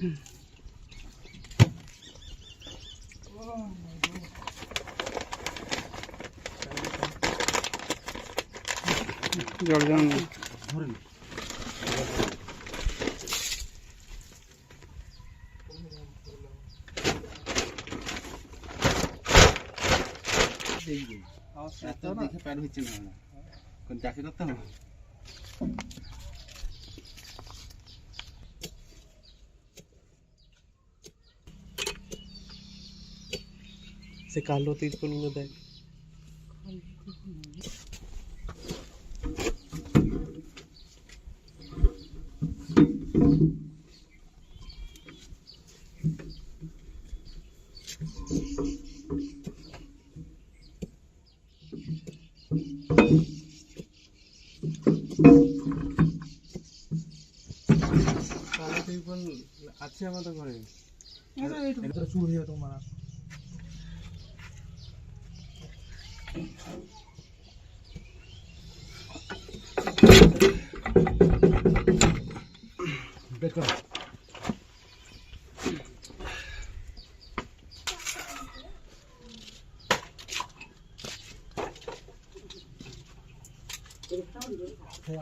জল জানো ধরেন দেখে প্যাড হচ্ছে না কোন চাষি করতে হবে সে কালো তিরপলগুলো দেখ কালো তিরপল আছে আমাদের ঘরে এটা চুর হয়ে তোমার বের কর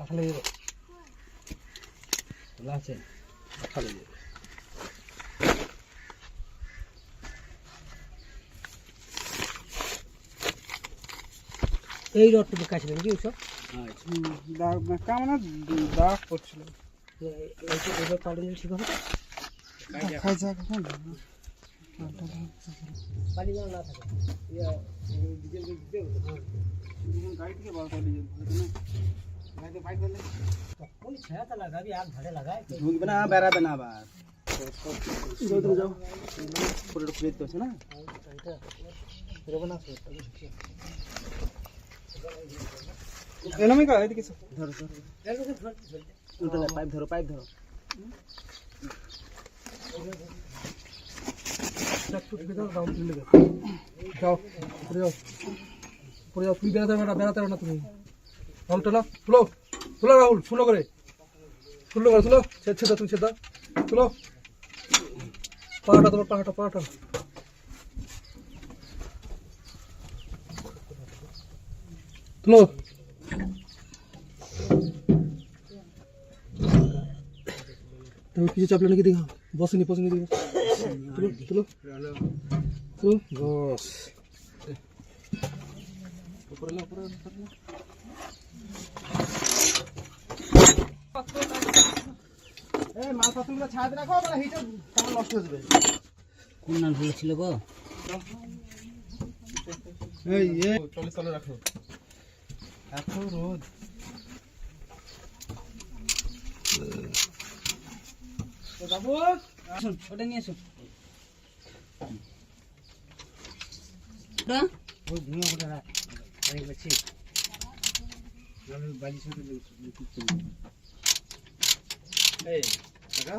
আসলে আছে আসলে এই রডটুকু কাটবে নাকি ওসব দাগ কেমন দাগ করছিল এইটা পাড়লে ঠিক হবে খাই যাক পানি যেন না থাকে গাড়ি থেকে বার করে দিয়ে গাড়িতে বাইক করলে ওই ছায়াটা লাগাবি আর ধারে লাগাই ঢুকবে না বেড়াবে না আবার যাও যাও পুরোটা খুলে দিতে হচ্ছে না এটা বেরোবে না এলামি কা এদিকে ধরো ধরো পাইপ ধরো যাও পরে যাও তুই বেড়াতে হবে না তুমি রাহুল টানা তুলো রাহুল শুনো করে তুলো ছেদা তুমি ছেদা তুলো পাহাটা তুলো তুমি কিছু চাপলে নাকি দেখা বসেনি দিকে তুলো বস উপরে মাল পাত্রগুলো ছাদ রাখো মানে হিটার কেমন নষ্ট হয়ে যাবে কোন নাল ছিল গো এই চলে রাখো এত রোদ বাবু আসুন ওটা নিয়ে আসুন ওই ধুয়ে ওটা রাখ আমি বলছি বাজি সাথে এই কাকা